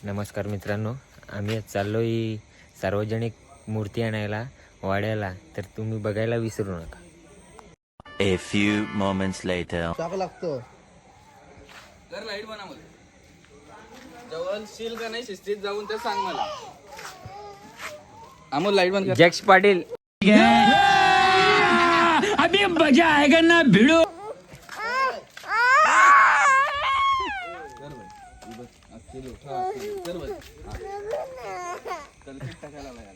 नमस्कार मित्रांनो, आम्ही आज चाललोय सार्वजनिक मूर्ती आणायला वाड्याला, तर तुम्ही बघायला विसरू नका. A few moments later. टाक लागतो कर लाईट बना मला जवळ शील का नाही शिस्तीत जाऊन ते सांग मला. अमोल लाईट बंद कर. जक्ष पाटील अभी मजा आएगा ना भिड़ो. टाकायला लागला.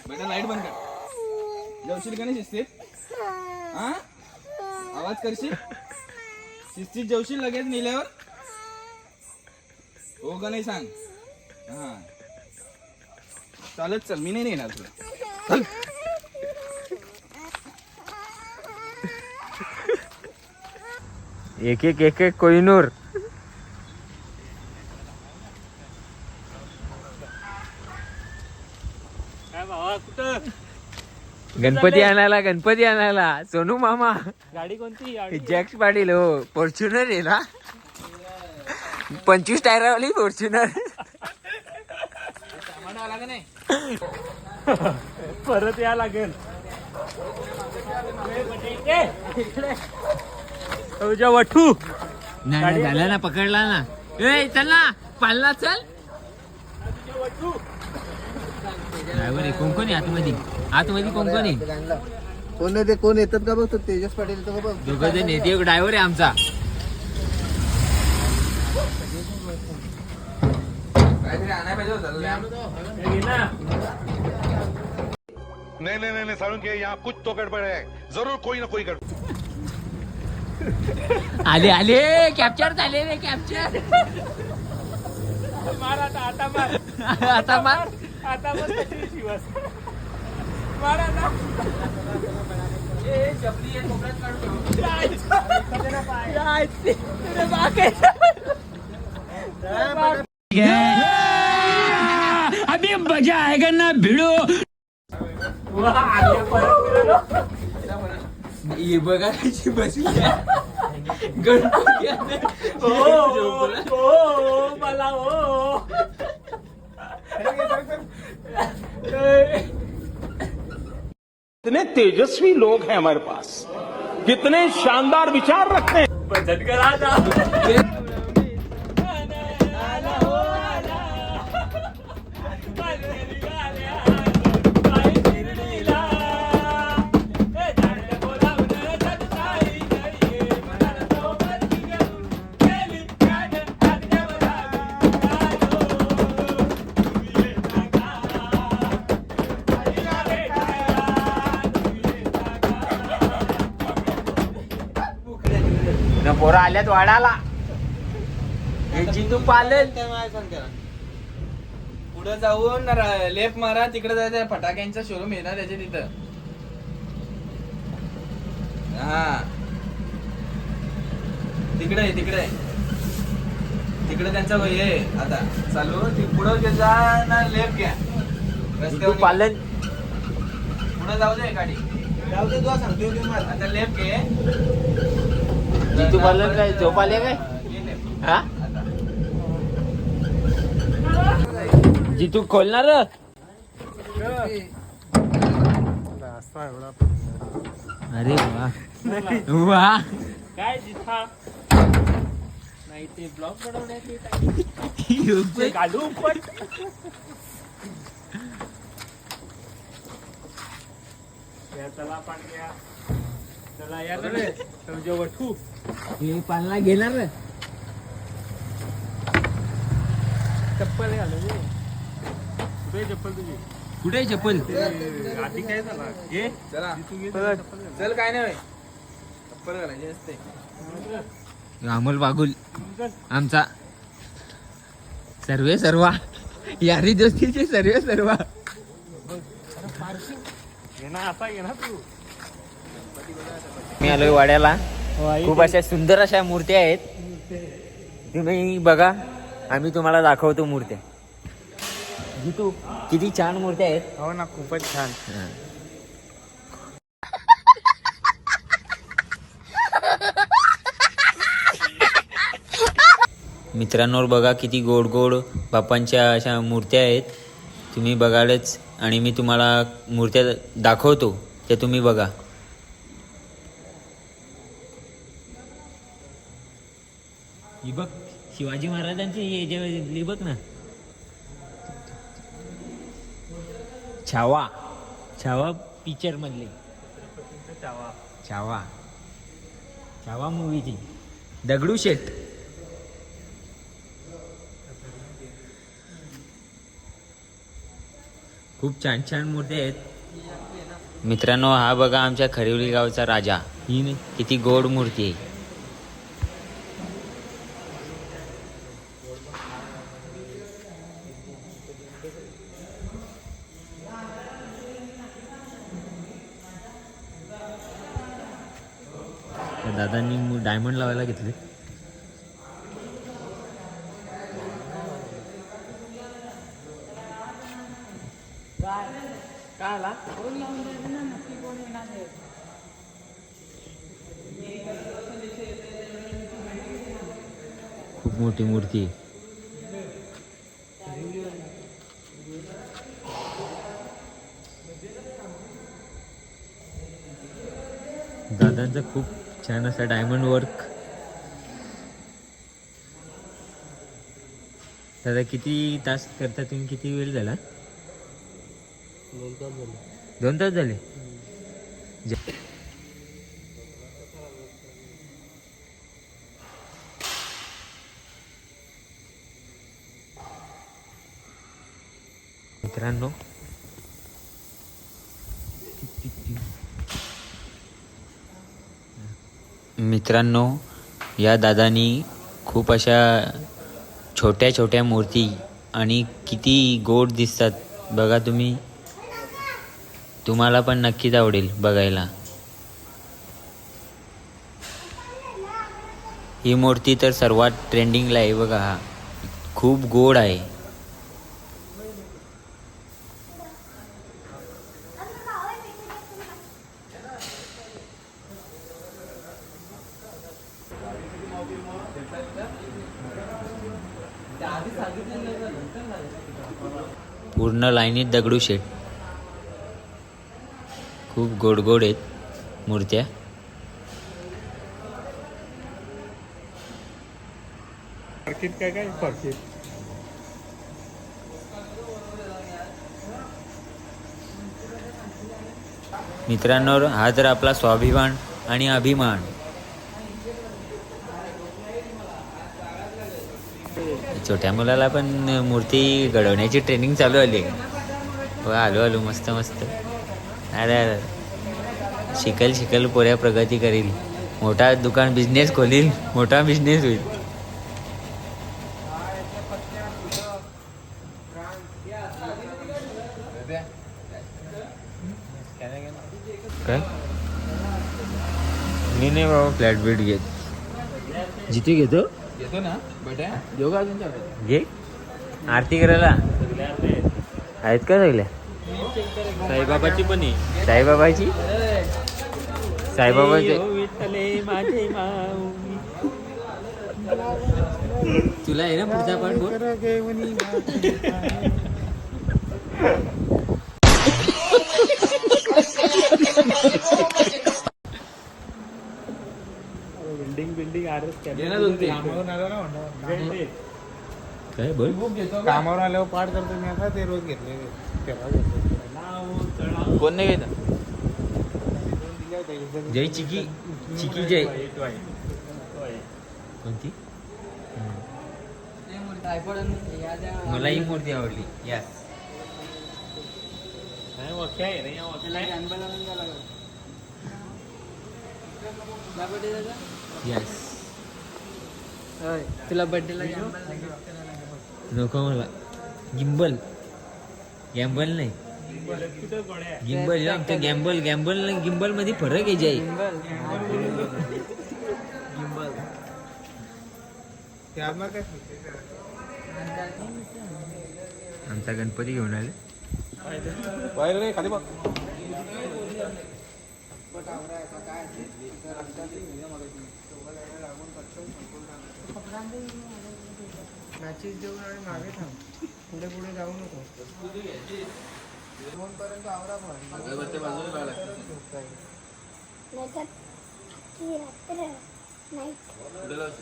बेटा लाईट बंद कर. जेवशील का नाही शिस्तीत? हा आवाज करशील शिस्तीत जेवशील लगेच नेल्यावर हो का नाही सांग. हा चालत चल, मी नाही नेणार तुला. एक एक एक एक कोहिनूर. गणपती आणायला सोनू मामा. गाडी कोणती? जॅक्स पाटील हो, फॉर्च्युनर आहे ना, 25 टायरवाली फॉर्च्युनर. आला का नाही? परत या लागेल. तुझ्या वठू नाही झाला ना, पकडला ना. ए चल ना, पालना चल. ड्रायव्हर कोण कोण आहे आतमध्ये कोण कोण आहे? कोण आहे ते? कोण येतात का बघ? तो तेजस पाटील येतो का बघ? दोघं जण येते, एक ड्रायव्हर आहे आमचा. काहीतरी आणायला पाहिजे होतं. नहीं सारुण के यहाँ कुछ तो गड़बड़ है, जरूर कोई ना कोई गड़बड़. आले कॅप्चर झाले रे, कॅप्चर. मार आता मार आता मार. आता मग शिवस मार आता. चपली आहे कोपऱ्यात काढतो. अभी मजा आएगा ना भिड़ो. ये बघा कशी बसली गणपती. मला कितने तेजस्वी लोग हैं हमारे पास, कितने शानदार विचार रखते हैं. बचत करा जा. पोरं आल्यात वाडाला. हे जितू पालन. पुढे जाऊन लेफ्ट मारा, तिकडे जायचं फटाक्यांचा शोरूम आहे ना त्याच्या तिथं. हा तिकडे त्यांचा हे आहे. आता चालू पुढे जा ना, लेफ्ट घ्या जितू रस्त्यावर. पालन. पुढे जाऊ दे गाडी, जाऊ दे, तुला सांगतो की मला. आता लेफ्ट घे. जितू पालन काय झोपाले काय? हा जितू खोलणार. अरे वा काय जिथा नाही ते ब्लॉग बनवण्यात घालू पण. चला पांढऱ्या, चला या रे तुझ्या वठू. हे पालना घेणार रे. चप्पल घालू. कुठे चप्पल तुझी? कुठे आहे चप्पल? आधी काय झाला हे चला चल काय नाही चप्पल घालायची असते. अमोल बागुल आमचा सर्वा यारी दोस्तीचे सर्वा. घे ना आता घे ना तू. मी आलोय वाड्याला. खूप अशा सुंदर अशा मूर्त्या आहेत. तुम्ही बघा, आम्ही तुम्हाला दाखवतो मूर्त्या. जितू किती छान मूर्त्या आहेत. हो ना, खूपच छान. मित्रांनो बघा किती गोड गोड बाप्पांच्या अशा मूर्त्या आहेत. तुम्ही बघालच आणि मी तुम्हाला मूर्त्या दाखवतो त्या तुम्ही बघा. ही बघ शिवाजी महाराजांची हे बघ ना. छावा पिक्चर मधले छावा मूवीची दगडूशेठ. खूप छान छान मूर्ती आहेत. मित्रांनो हा बघा आमच्या खरिवली गावचा राजा. ही किती गोड मूर्ती आहे. दादांनी डायमंड लावायला घेतले. खूप मोठी मूर्ती आहे. दादांचा खूप छान असा डायमंड वर्क. दादा किती तास करता तुम्ही? किती वेळ झाला? 2 तास झाले. मित्रांनो या दादानी खूप अशा छोट्या छोट्या मूर्ती आणि किती गोड दिसतात बघा तुम्ही. तुम्हाला पण नक्कीच आवडेल बघायला. ही मूर्ती तर सर्वात ट्रेंडिंगला आहे बघा. हा खूप गोड आहे. पूर्ण लाईनीत दगडूशेठ. खूप गोड गोड आहेत मूर्त्या. सर्किट काय सर्किट. मित्रांनो हा तर आपला स्वाभिमान आणि अभिमान. छोट्या मुलाला पण मूर्ती घडवण्याची ट्रेनिंग चालू आली. आलो मस्त मस्त. अरे शिकल पोऱ्या प्रगती करील. मोठा दुकान बिझनेस खोलील. मोठा बिझनेस होईल. काय मी नाही बाबा फ्लॅट बेट घेत. जिथे घेतो ना बेटा देऊ का अजून घे. आरती करायला आहेत का सगळ्या? साईबाबाची पण आहे. साईबाबाची विठ्ठले माझे माऊ. तुला आहे ना पुढचा पाठ बोल. बिल्डिंग आरस काय बोल. कामावर आल्यावर पाठ करतो मी. आता ते रोज घेतले. कोण नाही घेत. जय चिकी जय. कोणती? मला ही मूर्ती आवडली. यस येस तुला बर्थडेला नको मला गिम्बल गॅम्बल नाही गिम्बल आमचं गॅम्बल गॅम्बल नाही गिम्बल मध्ये फरक आहे जाई आमचा गणपती घेऊन आले बाहेर खाली बघ मॅचेस देऊन आणि मागे थांब पुढे पुढे जाऊ नको 2 पर्यंत आवरा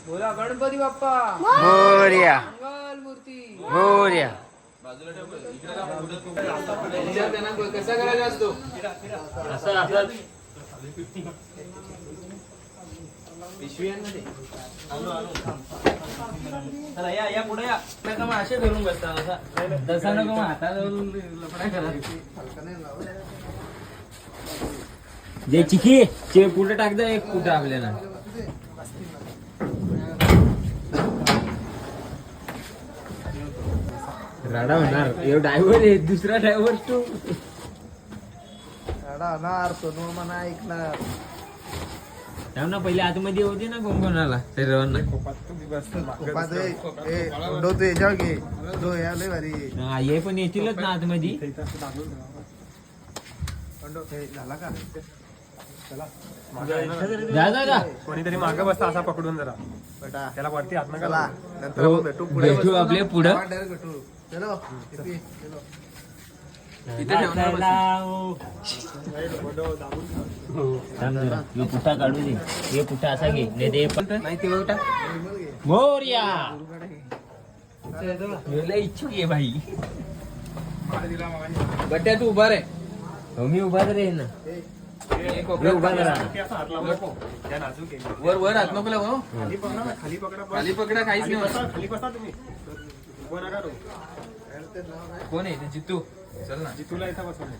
बोला गणपती बाप्पा मोरया मंगल मूर्ती मोरया कसा करायचा असतो चला या पुढे या मग असे धरून बसता तसा नको मग हाताला लफडा करा जे चिकी चे पुढे टाकदा एक कुठं आपल्याला राडा होणार हे ड्रायव्हर आहे दुसरा ड्रायव्हर तू सोनू म्हणा ऐकणार थांब ना पहिले आतमध्ये होते ना कोणाला सर्वांना तू याच्यावर घे तो यालय भारी हा, हे पण येतीलच ना आतमध्ये झाला का जा जा जा कोणीतरी मागे बसता असा पकडून जरा बेटा त्याला वरती हात नका चला लावू. नंतर हो, आपण भेटू पुढे भेटू आपले पुढं डायरेक्ट भेटू चलो किती? चलो थांब जरा. हे पुठा काढू दे हे पुठा असा घे नाही ते पण माहिती बघ मोरया लय इच्छुक आहे भाई बड्डे तू उभा रे हो मी उभा रे ना मी उभा राहा ते असा हात लावू नको. त्या नाजूक आहे. वर हात नको लावू खाली पकडा ना, खाली पकडा बस. खाली पकडा काहीच खाली नाही बसा, खाली बसा तुम्ही उभं नका करू. कोण आहे ते जितू चल ना तुला इथं बसवून दे.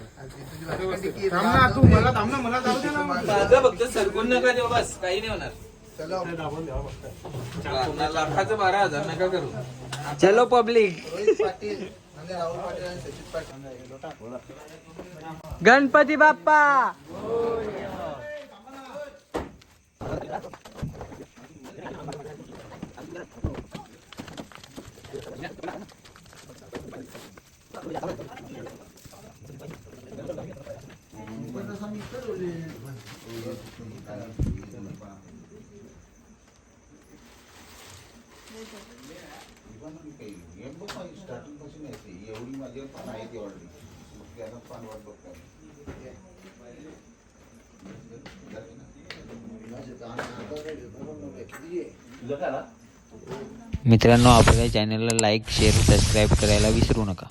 माझं फक्त सरकून नका देऊ बस काही नाही होणार चलो ते दाबून द्यावं फक्त. लाखाचं 12,000 नका करू चलो पब्लिक रोहित पाटील म्हणजे राहुल पाटील आणि सचिन पाटील गणपती बाप्पा एवढी माझी पान आहे ती ऑलरेडी त्यानं पान वाट बघताय मित्रांनो आपल्या चॅनलला लाईक शेअर सबस्क्राईब करायला विसरू नका